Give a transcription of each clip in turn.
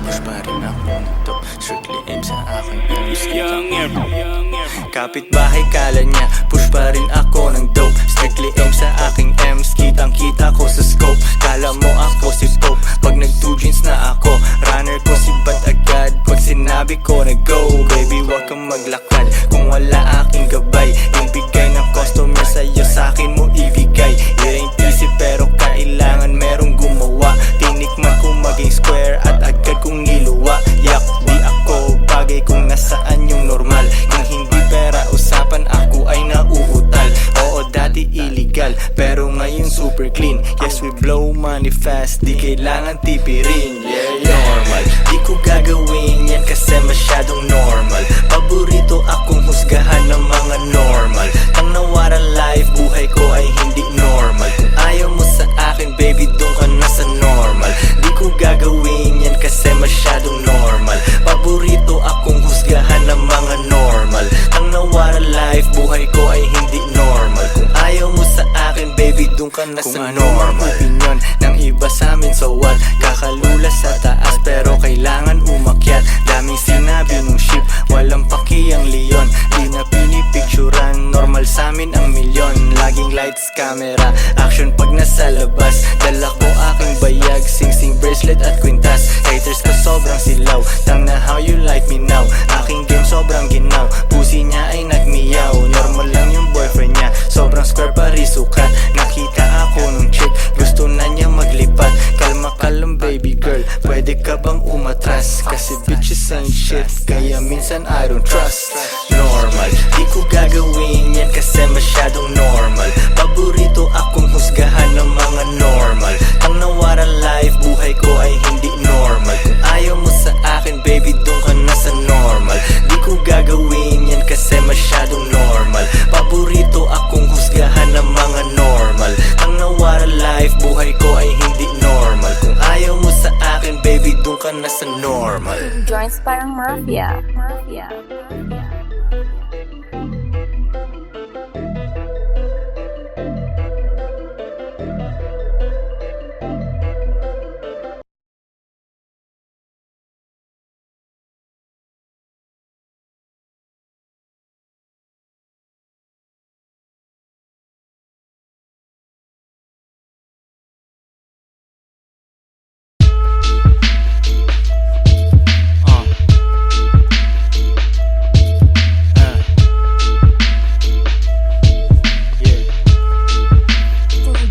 push pa rin ako nito. Strictly aim sa akin, kapitbahay kala niya, push pa rin ako ng dope. Strictly aim sa aking M's, kitang kita ko sa scope. Kala mo ako si Pope, pag nag 2 jeans na ako. Runner ko si Bat agad, pag sinabi ko na go. Baby wag kang maglakad kung wala aking gabay. Yung bigay ng customer sa'yo sa'kin mo ibigay. It ain't easy pero kailangan merong gumawa. Tinikman ko maging square at agad kong niluwa. Yak, di ako bagay kung nasaan yung normal. Kung hindi pera usapan ako ay nauutal. Oo dati illegal pero ngayon super clean. Yes we blow money fast, di kailangan tipirin. Yeah, normal, di ko gagawin yan kasi masyadong normal. Paborito akong husgahan ng mga normal. Tanawara life, buhay ko ay hindi normal. Kung ayaw mo sa akin baby doon ka na sa normal. Di ko gagawin yan kasi masyadong normal. Paborito akong husgahan ng mga normal. Tanawara life, buhay ko ay hindi normal. Kung ayaw mo sa akin baby doon ka na sa normal. Opinion ng iba sa amin so what? Kakalula sa taas pero kailangan umakyat. Daming sinabi nung ship, walang paki ang leon. Di na pinipicturan, normal sa amin ang milyon. Laging lights, camera, action pag nasa labas. Dala ko aking bayag, sing-sing bracelet at kwintas. Haters ko sobrang silaw, tang na how you like me now. Aking game sobrang ginaw, pusi niya ay nagmiyaw. Normal lang yung boyfriend niya, sobrang square parisukat. Nakita ako nung chick, gusto na niya maglipat. Kalma ka lang baby girl, pwede ka bang umatras? Kasi bitches ain't shit, kaya minsan I don't trust. Normal, di ko gagawin yan kasi masyadong normal. Paborito akong husgahan ng mga normal. Ang nawara life, buhay ko ay hindi normal. Kung ayaw mo sa akin baby doon ka na sa normal. Di ko gagawin yan kasi masyadong normal. Paborito akong husgahan ng mga normal. Ang nawara life, buhay ko ay hindi normal. Kung ayaw mo sa akin baby doon ka na sa normal. Joints parang mafia.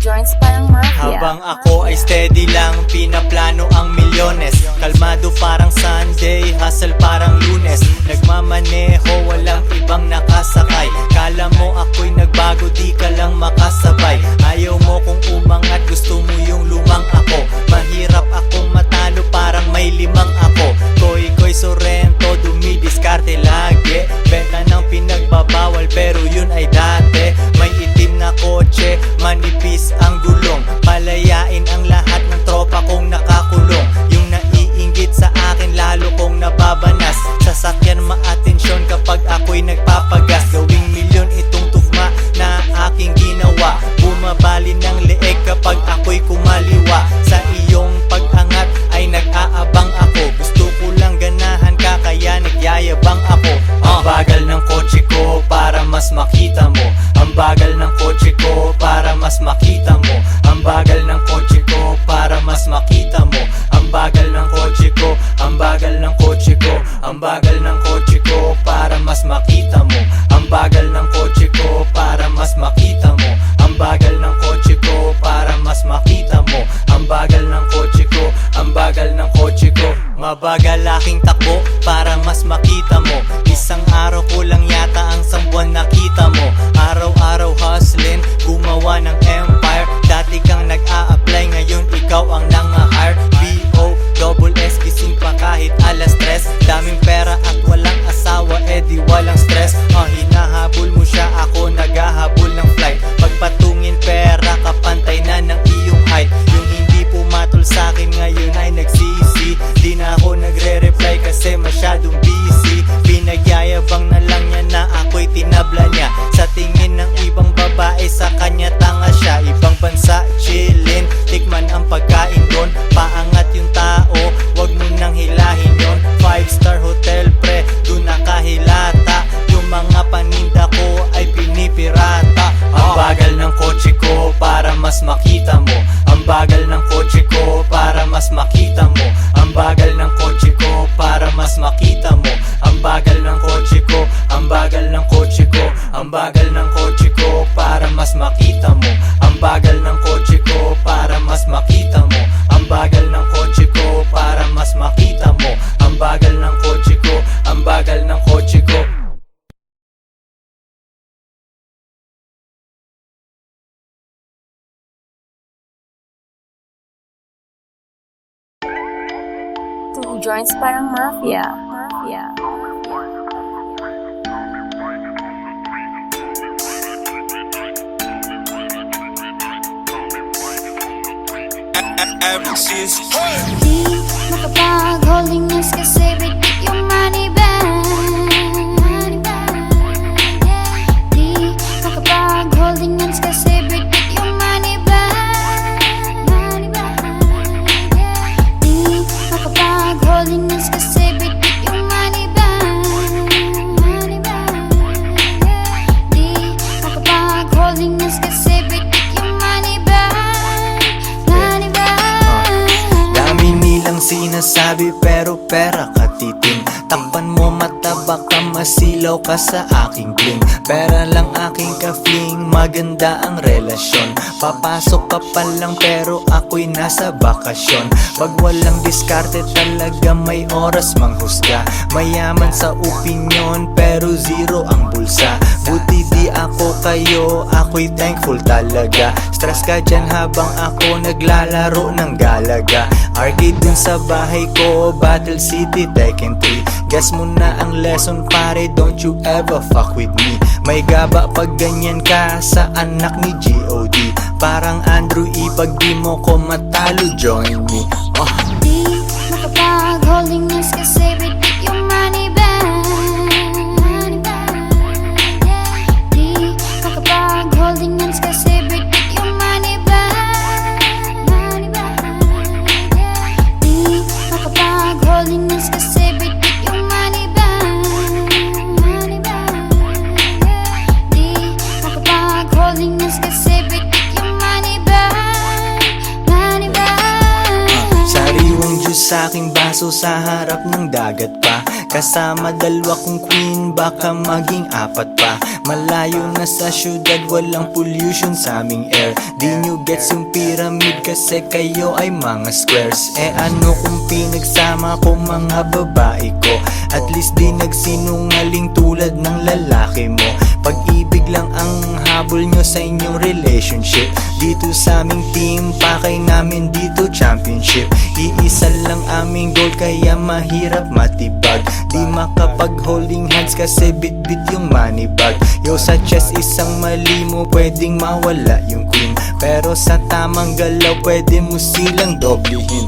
Joints parang mafia. Habang ako ay steady lang, pinaplano ang milyones. Kalmado parang Sunday, hustle parang Lunes. Nagmamaneho, walang ibang nakasakay. Kala mo ako'y nagbago, di ka lang makasabay. Ayaw mo kung umangat, gusto mo yung lumang ako. Mahirap akong matalo, parang may 5 ako. Koy Sorrento, dumidiskarte lagi. Benta ng pinagbabawal, pero yun ay dati. May itim na kotse, manipis ang gulong. Palayain ang lahat ng tropa kong nakakulong. Yung naiinggit sa akin lalo kong nababanas. Sasakyan maatensyon kapag ako'y nagpapagas. Gawing milyon itong tugma na aking ginawa. Bumabali ng leeg kapag ako'y kumaliwa. Sa iyong pag-angat ay nag-aabang ako. Gusto ko lang ganahan ka kaya nagyayabang ako. Ang bagal ng kotse ko para mas makita mo. Ang bagal ng kotse ko para mas makita mo. Ang bagal ng kotse ko para mas makita mo. Ang bagal ng kotse ko, ang bagal ng kotse ko. Ang bagal ng kotse ko para mas makita mo. Ang bagal ng kotse ko para mas makita mo. Ang bagal ng kotse ko para mas makita mo. Ang bagal ng kotse ko, ang bagal ng kotse ko. Mabagal aking takbo para mas makita mo. Isang araw ko lang yata ang buwan nakita mo. Araw-araw hustling, gumawa ng empire. Dati kang nag-a-apply, ngayon ikaw ang nang-hire. B.O.S.S. gising pa kahit alas 3. Daming pera at walang asawa, edi walang stress. Hinahabol mo siya, ako naghahabol ng flight. Pagpatungin pera, kapantay na ng iyong height. Yung hindi pumatol sa'kin ngayon ay nagsisi. Di na ako nagre-reply kasi masyadong busy. Pinagyayabang na lang niya na ako'y tinabla niya. Sa tingin ng ibang babae, sa kanya tanga siya. Ibang bansa, chillin, tikman ang pagkain doon. Paangat yung tao, wag mo nang hilahin. Ang bagal ng kotse ko para mas makita mo. Ang bagal ng kotse ko para mas makita mo. Ang bagal ng kotse ko para mas makita mo. Ang bagal ng kotse ko, ang bagal ng kotse ko. Two joints parang mafia. Di makapag-holding hands kasi repeat yung money bag. Di makapag-holding hands kasi repeat yung money bag. Di makapag-holding hands kasi repeat yung money bag. Di makapag-holding hands kasi repeat yung money bag. Dami nilang sinasabi pero pera katiting. Takpan mo mata baka masilaw ka sa aking bling. Pera lang aking ka-fling, maganda ang relasyon. Papasok ka pa lang pero ako'y nasa bakasyon. Pag walang diskarte talaga may oras manghusga. Mayaman sa opinyon pero zero ang bulsa. Buti di ako kayo, ako'y thankful talaga. Stress ka dyan habang ako naglalaro ng galaga. Arcade dun sa bahay ko, Battle City, Tekken 3. Guess mo na ang lesson pare, don't you ever fuck with me. May gaba pag ganyan ka sa anak ni G.O.D. Parang Andrew E, pag di mo ko matalo, join me. Di makapag-holding hands kasi repeat yung money bag. Di makapag-holding hands kasi repeat yung money bag. Di makapag-holding hands kasi repeat yung money bag. Di makapag-holding hands kasi repeat yung money bag. Sariwang juice sa aking baso sa harap ng dagat pa. Kasama dalawa kong queen, baka maging apat pa. Malayo na sa syudad, walang pollution sa aming air. Di nyo gets yung pyramid kasi kayo ay mga squares. Eh ano kung pinagsama ko mga babae ko? At least di nagsinungaling tulad ng lalaki mo. Pag-ibig lang ang habol nyo sa inyong relationship. Dito sa aming team, pakay namin dito championship. Iisa lang aming goal kaya mahirap matibag. Di makapag-holding hands kasi bit-bit yung money bag. Yo sa chest isang mali mo pwedeng mawala yung queen. Pero sa tamang galaw pwede mo silang doblehin.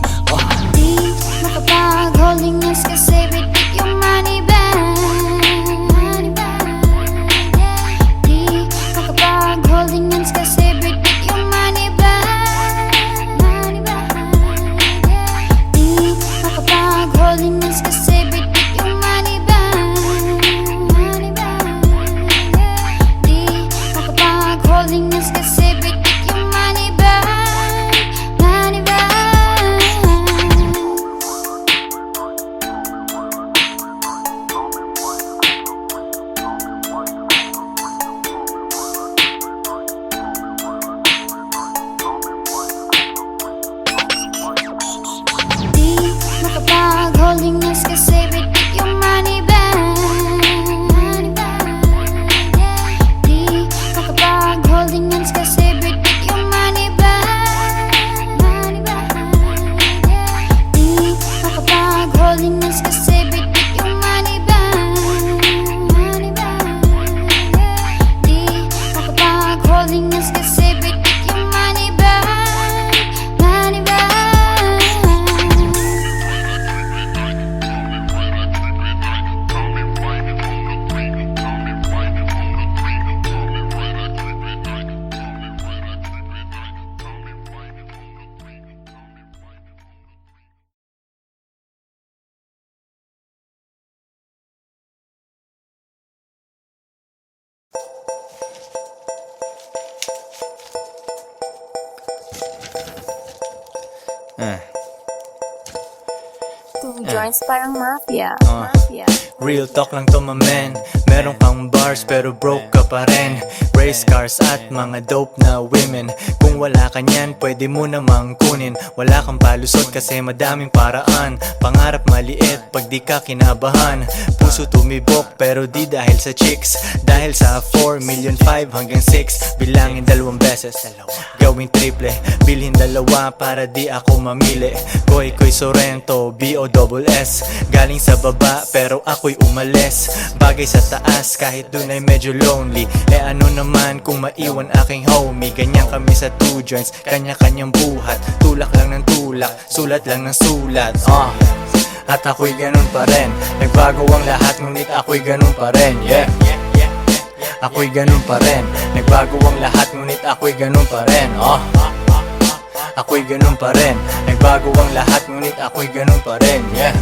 Di makapag-holding hands kasi repeat yung money bag. Di makapag-holding hands kasi repeat yung money bag. Di makapag-holding hands kasi repeat yung money bag. Di makapag-holding hands kasi repeat yung money bag. Money bag. Di makapag-holding hands kasi repeat yung money bag. Di makapag-holding hands kasi repeat yung money bag. Di makapag-holding hands kasi repeat yung money bag. Di makapag-holding hands kasi repeat yung money bag. Money bag. Two joints parang mafia. Real talk lang to my man. Meron kang bars pero broke ka pa pa rin. Race cars at mga dope na women. Kung wala ka niyan, pwede mo namang kunin. Wala kang palusot kasi madaming paraan. Pangarap maliit pag di ka kinabahan. Puso tumibok pero di dahil sa chicks. Dahil sa 4,500,000 hanggang 6. Bilangin 2 beses, gawing triple. Bilhin 2 para di ako mamili. Koy Sorrento, B-O-S-S. Galing sa baba pero ako'y umalis. Bagay sa taas kahit dun ay medyo lonely. Ano naman kung maiwan aking homie. Ganyan kami sa 2 joints, kanya-kanyang buhat. Tulak lang ng tulak, sulat lang ng sulat. At ako'y ganun pa rin. Nagbago ang lahat ngunit ako'y ganun pa rin. Yeah, ako'y ganun pa rin. Nagbago ang lahat ngunit ako'y ganun pa rin. Ako'y ganun pa rin. Nagbago ang lahat ngunit ako'y ganun pa rin. Yeah,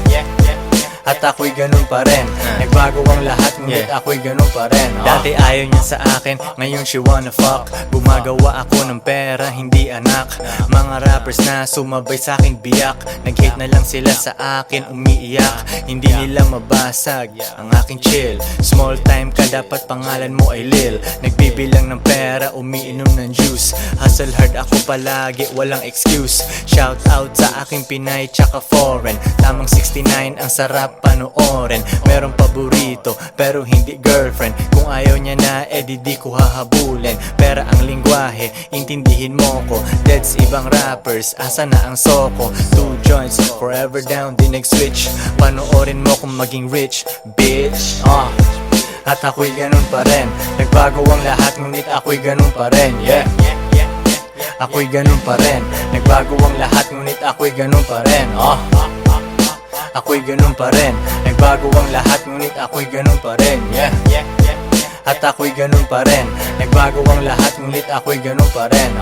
at ako'y ganun pa rin. Nagbago ang lahat ngunit ako'y ganun pa rin. Dati ayaw niya sa akin, ngayon she wanna fuck. Gumagawa ako ng pera, hindi anak. Mga rappers na sumabay sa akin biyak. Nag-hate na lang sila sa akin, umiiyak. Hindi nila mabasag ang aking chill. Small time ka, dapat pangalan mo ay Lil. Nagbibilang ng pera, umiinom ng juice. Hustle hard ako palagi, walang excuse. Shout out sa aking Pinay tsaka foreign. Tamang 69, ang sarap panoorin. Merong paborito pero hindi girlfriend. Kung ayaw niya na, di ko hahabulin. Pera ang lingwahe, intindihin mo ko. Deads ibang rappers, asa na ang soko. 2 joints, forever down, di nag-switch. Panoorin mo kung maging rich, bitch. At ako'y ganun pa rin. Nagbago ang lahat ngunit ako'y ganun pa rin. Yeah, ako'y ganun pa rin. Nagbago ang lahat ngunit ako'y ganun pa rin. Ako'y ganun pa rin. Nagbago ang lahat ngunit ako'y ganun pa rin. Yeah, at ako'y ganun pa rin. Nagbago ang lahat ngunit ako'y ganun pa rin.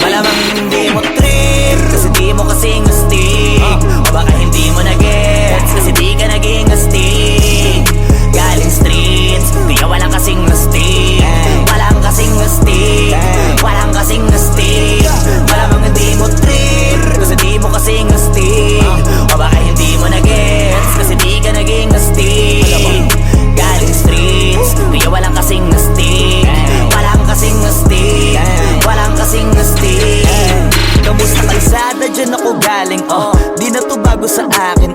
Malamang hindi mo trip kasi di mo kasing astig. O baka hindi mo na-gets kasi di ka naging astig. Galing streets, kaya walang kasing astig. Walang kasing astig, walang kasing astig. Malamang hindi mo trip kasi di mo kasing astig. O baka hindi mo na-gets kasi di ka naging astig. Galing streets, kaya walang kasing astig. Walang kasing astig, walang kasing astig. Kamusta kalsada, dyan ako galing, di na to bago sa akin,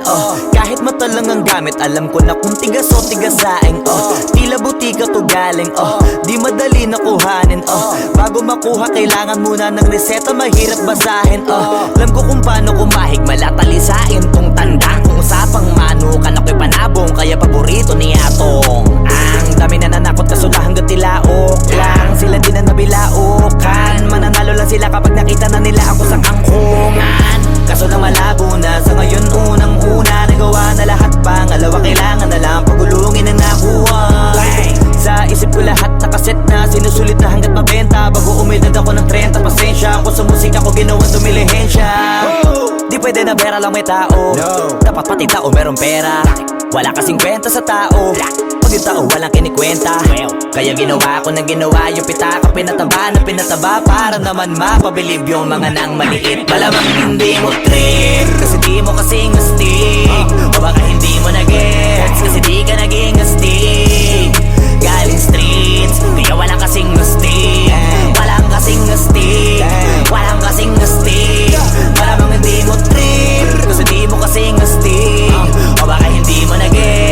kahit mata lang ang gamit, alam ko na kung tigas o tigasaing, tila butika to galing, di madali na kuhanin, bago makuha kailangan muna ng reseta, mahirap basahin, alam ko kung paano kumahig, malatalisain tong tanda. Kung usapang manukan ako'y panabong, kaya paborito ni Atong. Ang dami na nanakot kaso na hanggang tilaok lang, sila din na nabilaukan. Mananalo lang sila kapag nakita na nila ako sa kangkungan. Kaso na malabo na, sa ngayon unang-una nagawa na lahat, pangalawa kailangan na lang pagulungin ang nakuha. Sa isip ko lahat nakaset na, sinusulit na hanggat mabenta. Bago umidad ako ng 30, pasensya ako sa musika ko, ginawang dumilihensya. Di pwede na pera lang may tao, dapat pati tao meron pera. Wala kasing kwenta sa tao, pag yung tao walang kinikwenta. Kaya ginawa ko ng ginawa, yung pitaka pinataba na pinataba, para naman mapabilib yung mga nang maliit. Malamang hindi mo trip kasi di mo kasing astig. O baka hindi mo na-gets kasi di ka naging astig. Galing streets, kaya walang kasing astig. Walang kasing astig, walang kasing astig. Malamang hindi mo trip kasi di mo kasing astig. O baka hindi mo na-gets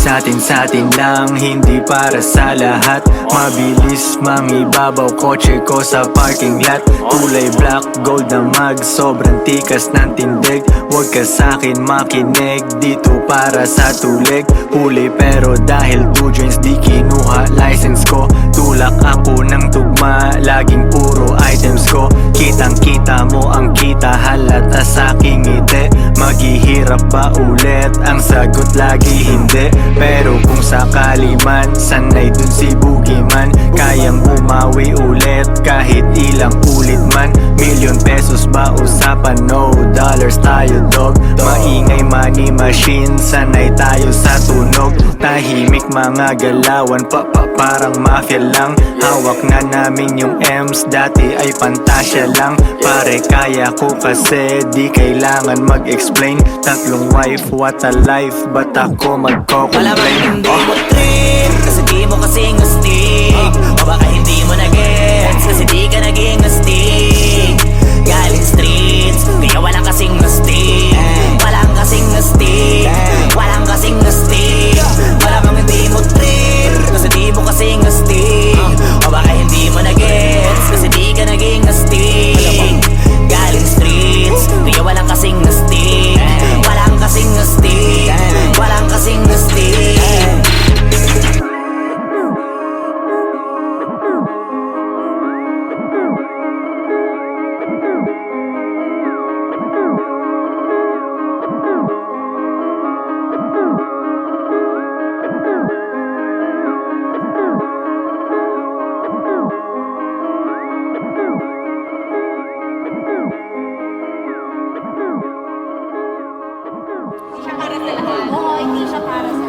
Satin lang, hindi para sa lahat. Mabilis mangibabaw kotse ko sa parking lot. Kulay black, gold na mag, sobrang tikas ng tindig. Huwag ka sa'kin makinig, dito para sa tulig. Huli pero dahil 2 joints di kinuha license ko. Tulak ako ng tugma, laging puro items ko. Kitang kita mo ang kita, halata sa'king ngiti. Maghihirap ba ulit? Ang sagot lagi hindi. Pero kung sakali man, sanay dun si Boogeyman. Kayang bumawi ulit kahit ilang ulit man. Million pesos ba usapan? No dollars tayo dog. Maingay money machine, sanay tayo sa tunog. Tahimik mga galawan, parang mafia lang. Hawak na namin yung M's, dati ay pantasya lang. Pare kaya ko kasi di kailangan mag-explain. 3 wife, what a life, ba't ako Wala bang magko-complain? hindi mo trip kasi di mo kasing astig. O baka hindi mo na-gets kasi di ka naging astig. Galing streets, kaya walang kasing astig. Walang kasing astig, walang kasing astig. Wala bang hindi mo trip kasi di mo kasing astig. O baka hindi mo na-gets kasi di ka naging astig. Galing streets, kaya walang kasing astig. Walang kasing astig, walang kasing astig. Oo, hindi siya para sa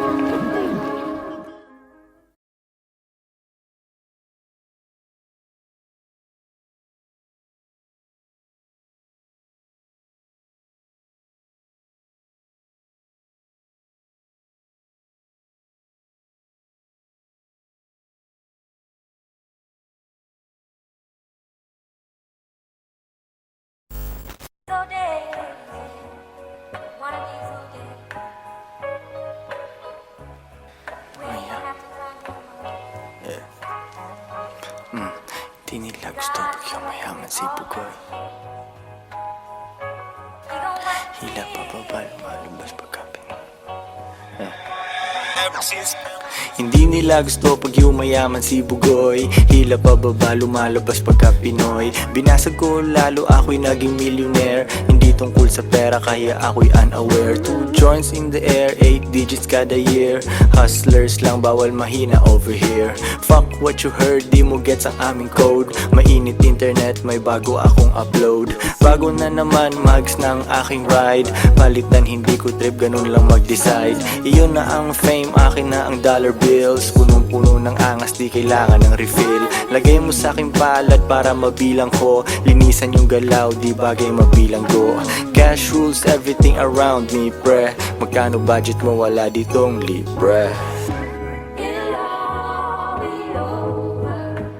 Di nila gusto pag yumayaman si Bugoy. Hila pa ba lumalabas pagkapin? Hindi nila gusto pag yumayaman si Bugoy. Hila pa ba lumalabas pagka Pinoy? Binasag ko lalo ako'y naging millionaire. Hindi tungkol sa pera kaya ako'y unaware. 2 joints in the air, 8 digits kada year. Hustlers lang bawal mahina over here. Fuck what you heard, di mo gets ang aming code. Mainit internet, may bago akong upload. Bago na naman mags ng aking ride. Palitan hindi ko trip, ganun lang mag-decide. Iyon na ang fame, akin na ang dollar bills. Punong-puno ng angas, di kailangan ng refill. Lagay mo sa aking palad para mabilang ko. Linisan yung galaw, di bagay mabilang ko. Cash rules everything around me, pre. Magkano budget mo, wala ditong libre.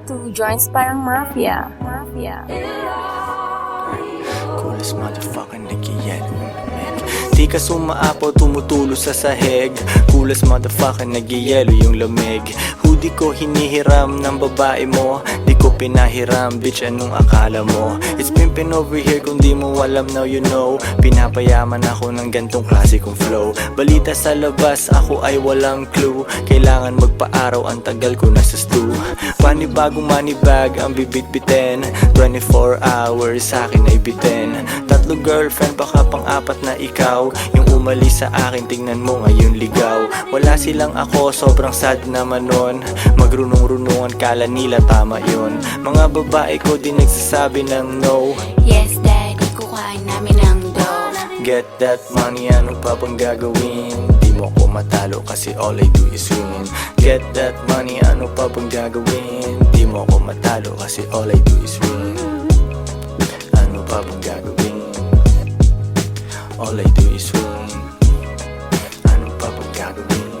2 joints parang mafia. Coolest motherfucker nag-yellow yung lamig. Di ka sumaapaw, tumutulo sa sahig. Coolest motherfucker nag-yellow yung lamig. Hoodie ko hinihiram ng babae mo. Di ko pinahiram, bitch anong akala mo? It's pimpin' over here kung di mo alam, now you know. Pinapayaman ako ng gantong klase kong flow. Balita sa labas, ako ay walang clue. Kailangan magpa-araw, ang tagal ko nasa stew. Panibagong money bag ang bibit-bitin. 24 hours sa akin ay bitin. 3 girlfriend, baka pang-4 na ikaw. Yung umalis sa akin, tingnan mo ngayon ligaw. Wala silang ako, sobrang sad naman nun. Magrunong-runungan, kala nila tama yun. Mga babae ko di nagsasabi ng no. Yes, daddy, kukain namin ang dough. Get that money, ano pa bang gagawin? Di mo ko matalo kasi all I do is win. Get that money, ano pa bang gagawin? Di mo ko matalo kasi all I do is win. Ano pa bang gagawin? All I do is win. Ano pa bang gagawin?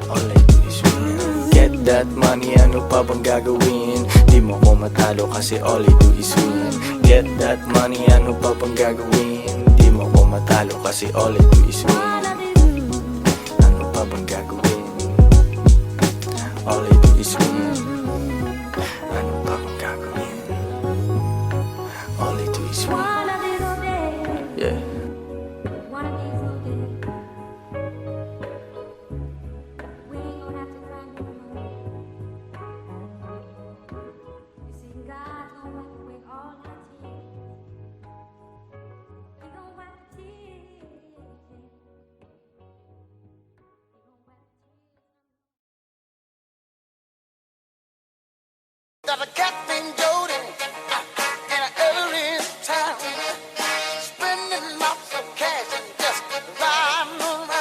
All I do is win. Get that money, ano pa bang gagawin? Di mo ko matalo kasi all I do is win. Get that money, ano pa bang gagawin? Di mo ko matalo kasi all I do is win. Ano Got a cat named Jody in an early town, spending lots of cash and just riding around.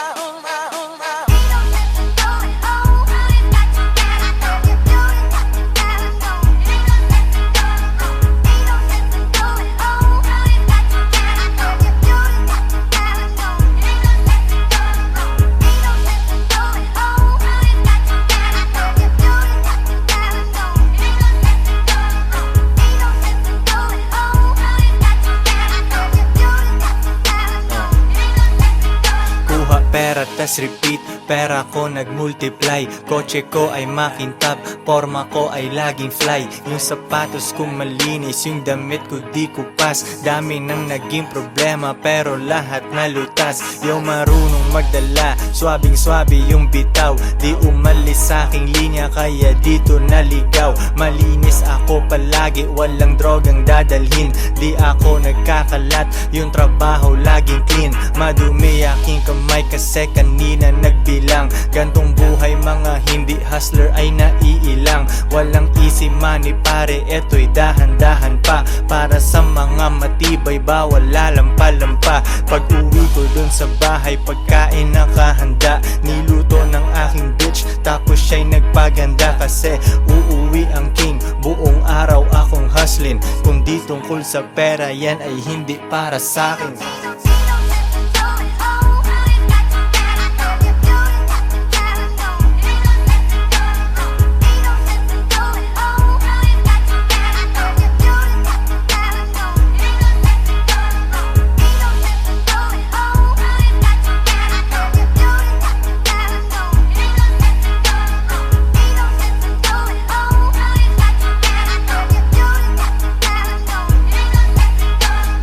Pera tas repeat, pera ko nagmultiply. Kotse ko ay makintab, forma ko ay laging fly. Yung sapatos ko malinis, yung damit ko di kupas. Dami nang naging problema pero lahat nalutas. Yung marunong magdala, swabing-swabe yung bitaw. Di umalis sa aking linya kaya dito naligaw. Malinis ako palagi, walang drogang dadalhin. Di ako nagkakalat, yung trabaho laging clean. Madumi aking kamay kasi kanina nagbilang. Gantong buhay mga hindi hustler ay naiilang. Walang easy money pare, eto'y dahan-dahan pa. Para sa mga matibay bawal lalampa-lampa. Pag uwi ko dun sa bahay pagkain nakahanda. Niluto ng aking bitch tapos siya'y nagpaganda. Kasi uuwi ang king, buong araw akong hustling. Kung di tungkol sa pera yan ay hindi para sa'kin.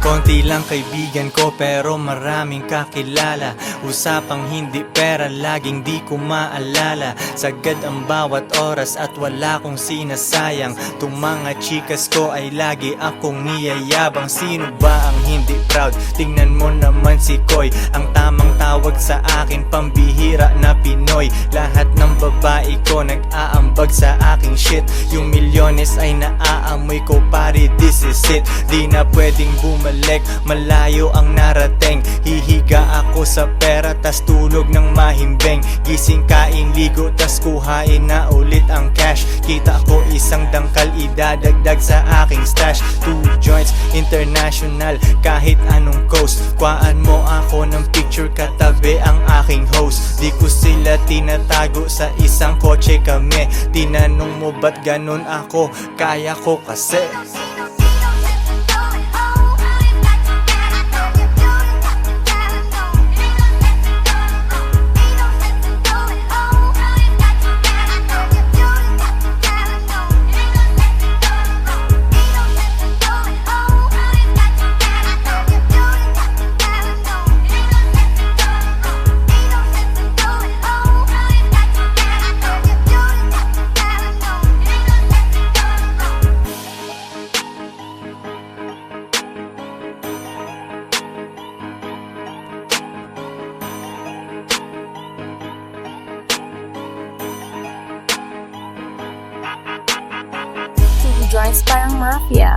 Konti lang kaibigan ko pero maraming kakilala. Usapang hindi pera laging di ko maalala. Sagad ang bawat oras at wala kong sinasayang. Tung mga chikas ko ay lagi akong niyayabang. Sino ba ang hindi proud? Tingnan mo naman si Koy. Ang tamang tawag sa akin pambihira na Pinoy. Lahat ng babae ko nag-aambag sa aking shit. Yung milyones ay naaamoy ko pare, this is it. Di na pwedeng bumalik, malayo ang narating. Hihiga ako sa pera tas tulog ng mahimbing. Gising kain ligo tas kuhain na ulit ang cash. Kita ko isang dangkal idadagdag sa aking stash. 2 joints international kahit anong coast. Kuhaan mo ako ng picture katabi ang aking host. Di ko sila tinatago sa isang kotse kami. Tinanong mo ba't ganun ako? Kaya ko kasi. Joints parang mafia.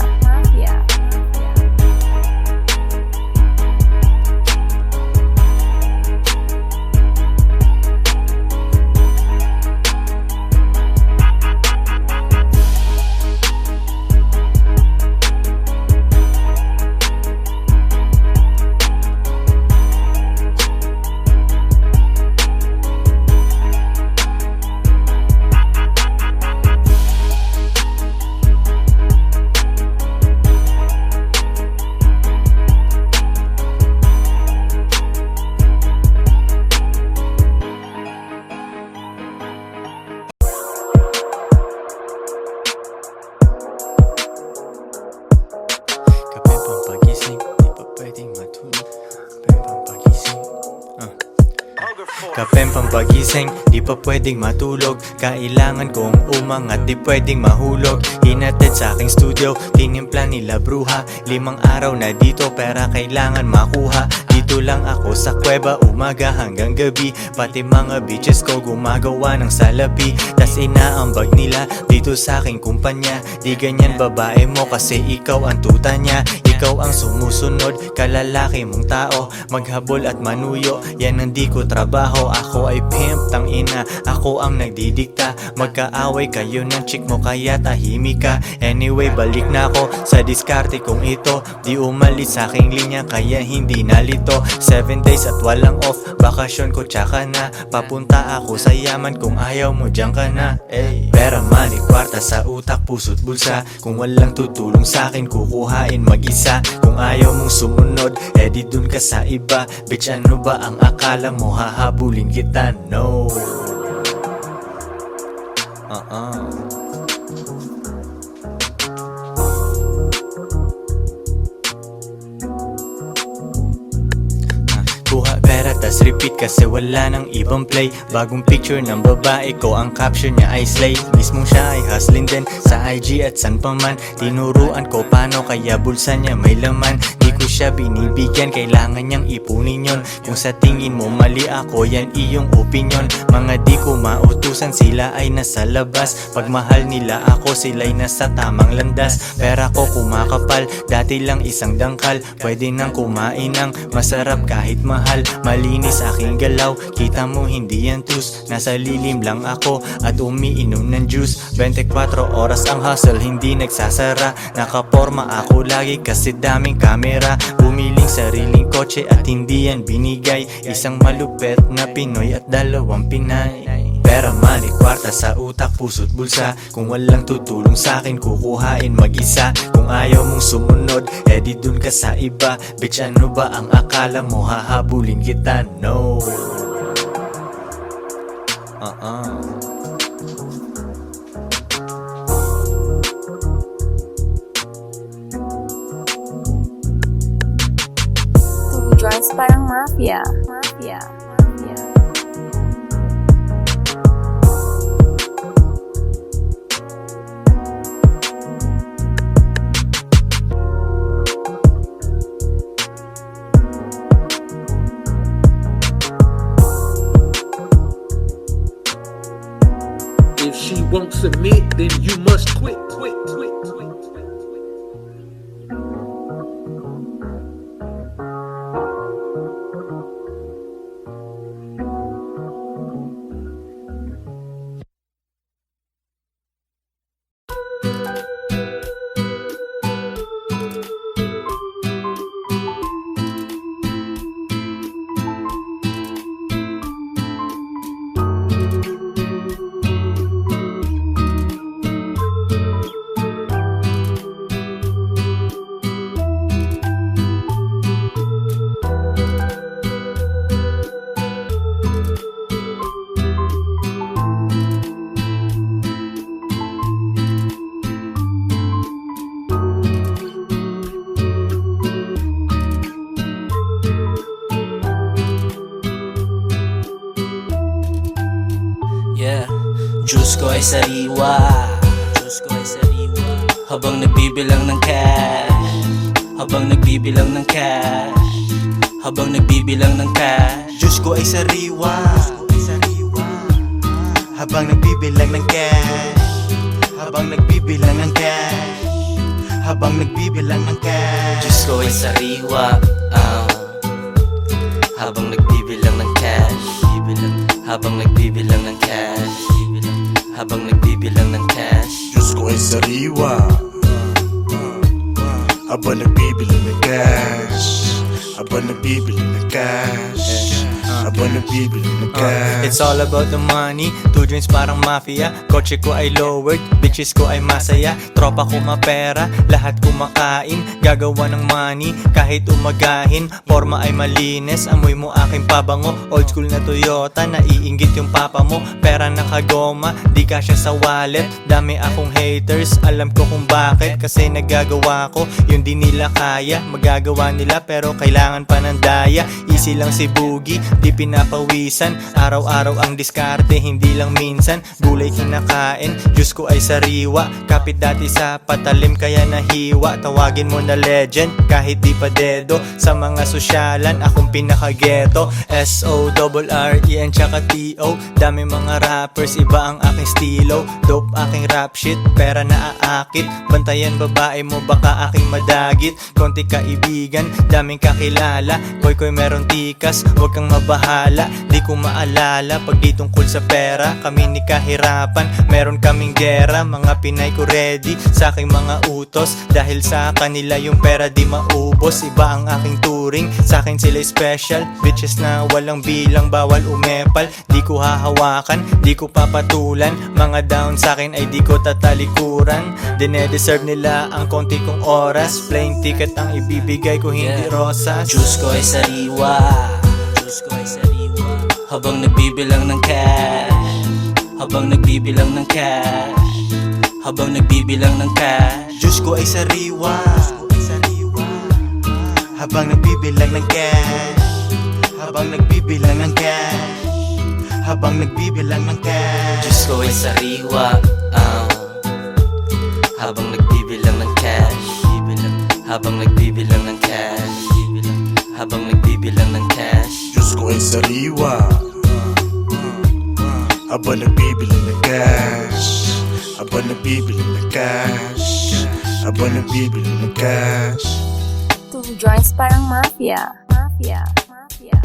Kapeng pampagising, di pa pwedeng matulog. Kailangan kong umangat, di pwedeng mahulog. Hinatid sa aking studio, tinimpla nila bruha. 5 araw na dito, pera kailangan makuha. Dito lang ako sa kuweba, umaga hanggang gabi. Pati mga bitches ko gumagawa ng salapi. Tas inaambag nila dito sa aking kumpanya. Di ganyan babae mo kasi ikaw ang tuta niya. Ikaw ang sumusunod, kalalaki mong tao. Maghabol at manuyo, yan ang di ko trabaho. Ako ay pimp, tangina, ako ang nagdidikta. Magkaaway kayo ng chick mo kaya tahimik ka. Anyway, balik na ako sa diskarte kong ito. Di umalis sa aking linya kaya hindi nalito. 7 days at walang off, bakasyon ko tsaka na. Papunta ako sa yaman kung ayaw mo dyan ka na. Pera, money, kwarta sa utak, puso't bulsa. Kung walang tutulong sa akin, kukuhain mag-isa. Kung ayaw mong sumunod, di dun ka sa iba. Bitch, ano ba ang akala mo? Hahabulin kita, no. Kuha pera tas repeat kasi wala nang ibang play. Bagong picture ng babae ko, ang caption niya ay slay. Mismong siya ay hustling din sa IG at san pa man. Tinuruan ko paano kaya bulsa niya may laman. Di ko siya binibigyan, kailangan niyang ipunin yon. Kung sa tingin mo mali ako, yan iyong opinion. Mga di ko mautusan, sila ay nasa labas. Pag mahal nila ako, sila'y nasa tamang landas. Pera ko kumakapal, dati lang isang dangkal. Pwede nang kumain ng masarap kahit mahal. Malinis aking galaw, kita mo hindi yan tus. Nasa lilim lang ako at umiinom ng juice. 24 oras ang hustle, hindi nagsasara. Nakaporma ako lagi kasi daming kamera. Bumiling sariling kotse at hindi yan binigay. Isang malupet na Pinoy at 2 Pinay. Pera, money, kwarta sa utak, puso't bulsa. Kung walang tutulong sa akin, kukuhain mag-isa. Kung ayaw mong sumunod, di dun ka sa iba. Bitch, ano ba ang akala mo? Hahabulin kita, no. Two joints parang mafia. If she won't submit, then you must quit. Diyos ko ay sariwa, habang nagbibilang ng cash, habang nagbibilang ng cash, habang nagbibilang ng cash. Diyos ko ay sariwa, habang nagbibilang ng cash, habang nagbibilang ng cash, habang nagbibilang ng cash. Diyos ko ay sariwa, habang nagbibilang ng cash, habang nagbibilang ng cash, habang nagbibilang ng cash. Diyos ko ay sariwa, habang nagbibilang ng cash, habang nagbibilang ng cash, habang nagbibilang ng cash. It's all about the money, 2 joints parang mafia. Kotse ko ay lowered, bitches ko ay masaya. Tropa ko mapera, lahat kumakain. Gagawa ng money, kahit umagahin. Forma ay malinis, amoy mo aking pabango. Old school na Toyota, naiinggit yung papa mo. Pera nakagoma, di kasya sa wallet. Dami akong haters, alam ko kung bakit. Kasi nagagawa ko, yung di nila kaya. Magagawa nila pero kailangan pa ng daya. Easy lang si Boogie, di pinapawisan. Araw-araw ang diskarte, hindi lang minsan. Gulay kinakain, Diyos ko ay sariwa. Kapit dati sa patalim kaya nahiwa. Tawagin mo na legend, kahit di pa dedo. Sa mga sosyalan, akong pinaka-ghetto. S-O-R-R-E-N tsaka T-O. Dami mga rappers, iba ang aking stilo. Dope aking rap shit, pera na aakit. Bantayan babae mo, baka aking madagit. Konti kaibigan, daming kakilala. Koy meron tikas, huwag kang mabahala. Di ko maalala, pag di tungkol sa pera. Kami ni kahirapan, meron kaming gera. Mga Pinay ko ready, sa aking mga utos. Dahil sa kanila yung pera di maubos. Iba ang aking turing, sa akin sila special. Bitches na walang bilang, bawal umepal. Di ko hahawakan, di ko papatulan. Mga down sa akin ay di ko tatalikuran. Dine-deserve nila ang konti kong oras. Plain ticket ang ibibigay ko, hindi rosas. Diyos ko ay sariwa, Diyos ko ay sariwa. Habang nagbibilang ng cash, habang nagbibilang ng cash, habang nagbibilang ng cash. Diyos ko ay sariwa, habang nagbibilang ng cash, habang nagbibilang ng cash, habang nagbibilang ng cash. Diyos ko ay sariwa, habang nagbibilang ng cash, habang nagbibilang ng cash, habang nagbibilang ng cash. Diyos ko ay sariwa, habang nagbibili ng cash, habang nagbibili ng cash, habang nagbibili ng cash. 2 joints parang mafia. Mafia. Mafia.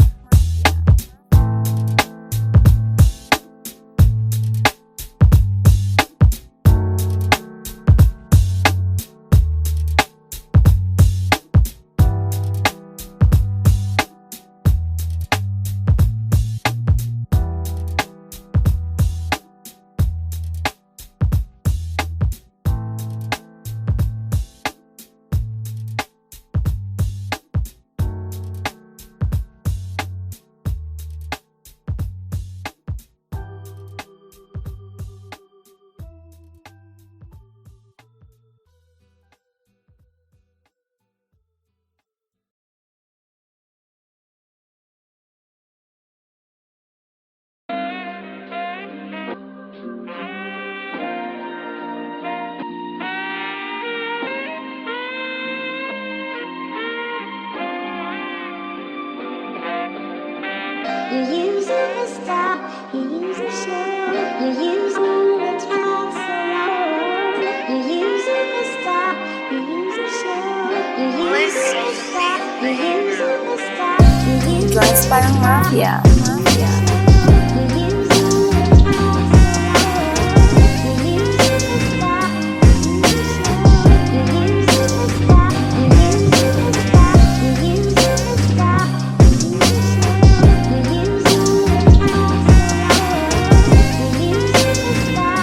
You use it to stop, you use it to show, you use it to talk so long. You use it to stop, you use it to show, you use it to stop, you use it to stop, you use it Joints parang mafia. Mafia. you use it to talk so long. You use it to stop, you use it to show, you use it to stop, you use it to stop, you use it to stop, you use it to show, you use it to talk so long. You use it to stop,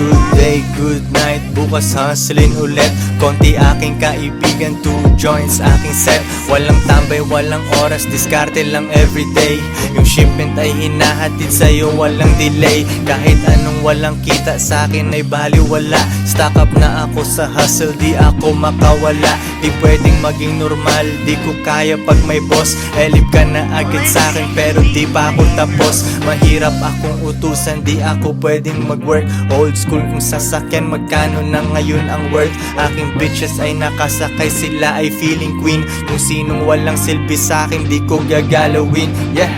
Good day, good night, bukas hustling ulit. Konti aking kaibigan, 2 joints aking set. Walang tambay, walang oras, diskarte lang everyday. Yung shipment ay hinahatid sa'yo, walang delay. Kahit anong walang kita sa akin ay baliwala. Stock up na ako sa hustle, di ako makawala. Di pwedeng maging normal, di ko kaya pag may boss. Elip ka na agad sa akin pero di pa ako tapos. Mahirap akong utusan, di ako pwedeng mag-work. Old school kung sasakyan, magkano na ngayon ang worth. Aking bitches ay nakasakay, sila ay feeling queen. Kung sinong walang silbi sa akin, di ko gagalawin. Yeah.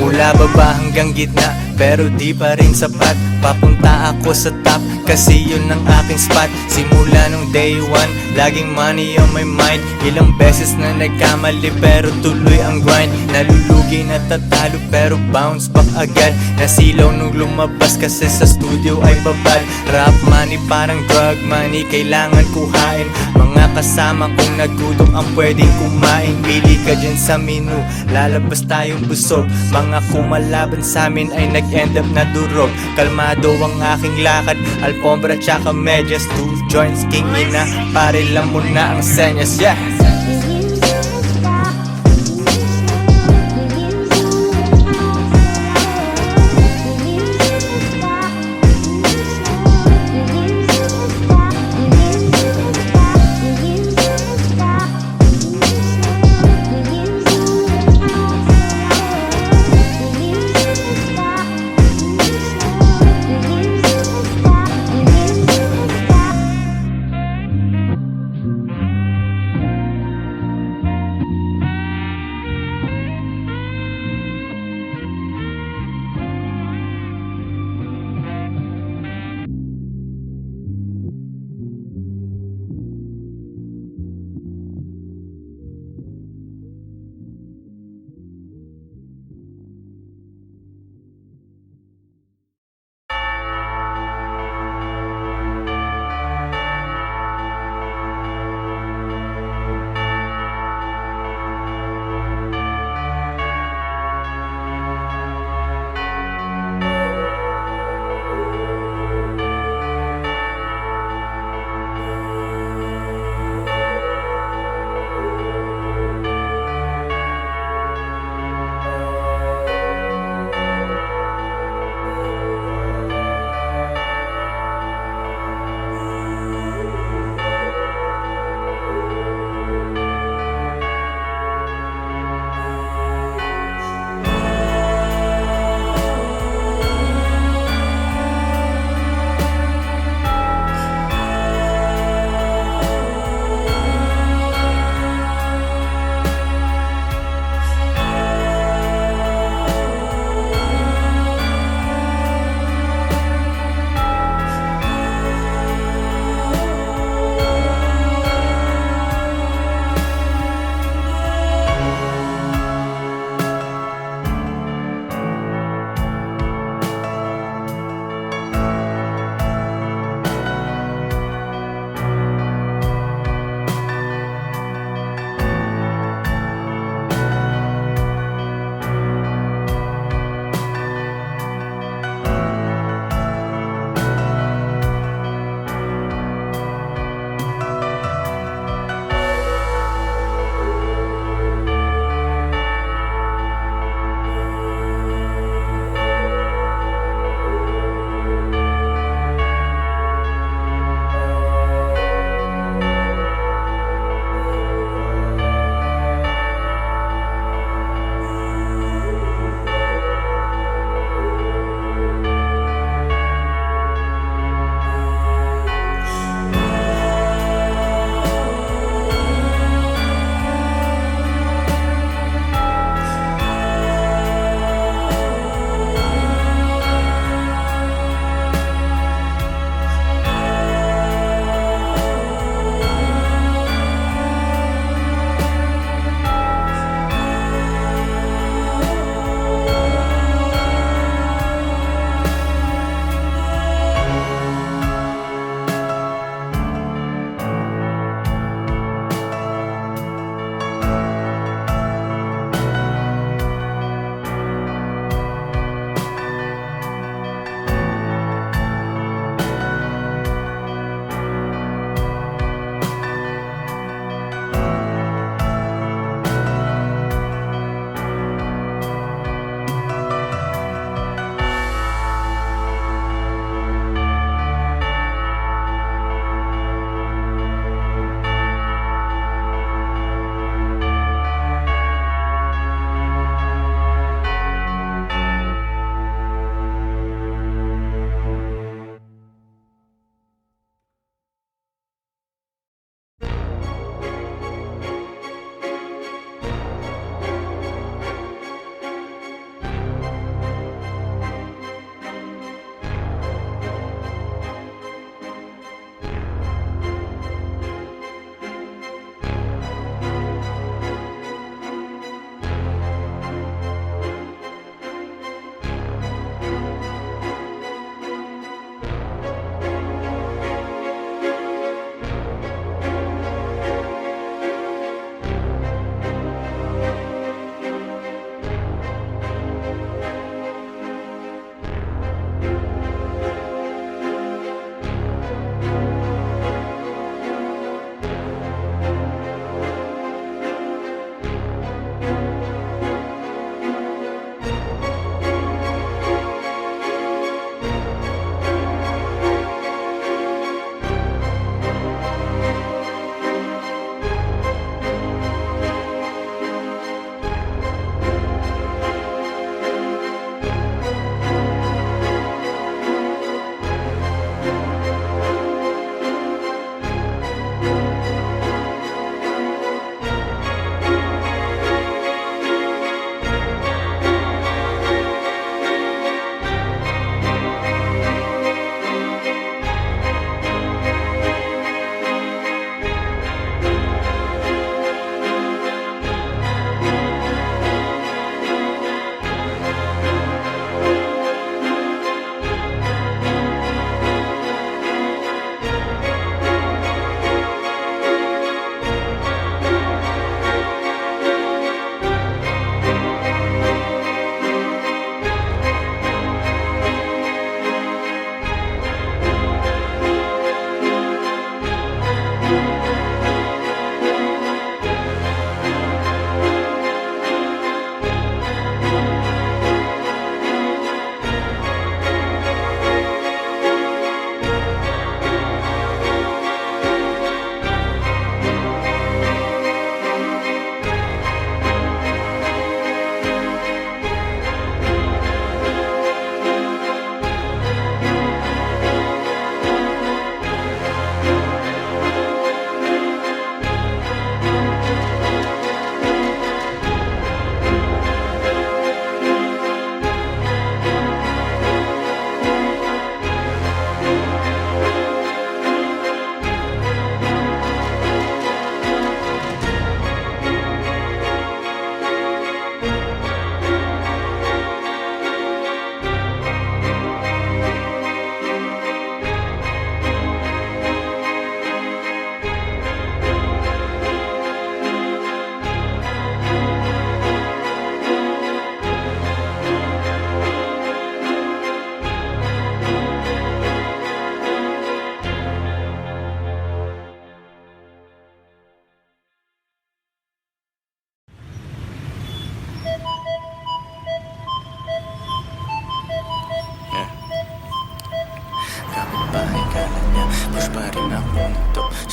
Mula baba hanggang gitna, pero di pa rin sapat. Papunta ako sa top, kasi yun ang aking spot. Simula nung day 1, laging money on my mind. Ilang beses na nagkamali, pero tuloy ang grind. Nalulugi na tatalo, pero bounce back agad. Nasilaw nung lumabas, kasi sa studio ay babad. Rap money parang drug money, kailangan kuhain. Mga kasama kong nagutom ang pwedeng kumain. Pili ka dyan sa menu, lalabas tayong busog. Mga kumalaban sa amin ay nag-end up na durog. Kalmado ang aking lakad, alpombra tsaka medyas. 2 joints, king ina, pare lang muna ang senyas. Yeah!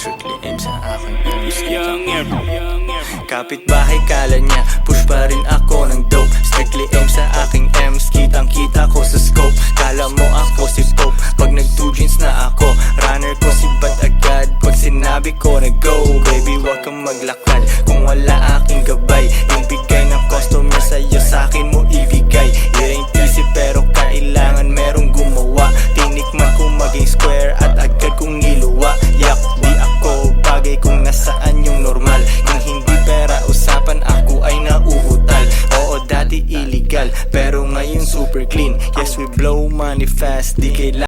Strictly aim sa aking MC. Kapitbahay kala niya, push pa rin ako ng dope. Strictly aim sa aking M's, kitang kita ko sa scope. Kala mo ako si Pope, pag nag 2 jeans na ako. Runner ko si Bat agad, pag sinabi ko na go. Baby wag kang maglakad kung wala aking gabay. Yung bigay ng customer sa'yo sa'kin mo ibigay. It ain't easy pero kailangan merong gumawa. Tinikman ko maging square at agad kong niluwa. Yak, di ako bagay kung nasaan yung normal. Kung hindi pera usapan ako ay nauutal. Oo dati illegal pero ngayon super clean. Yes we blow money fast, di kailangan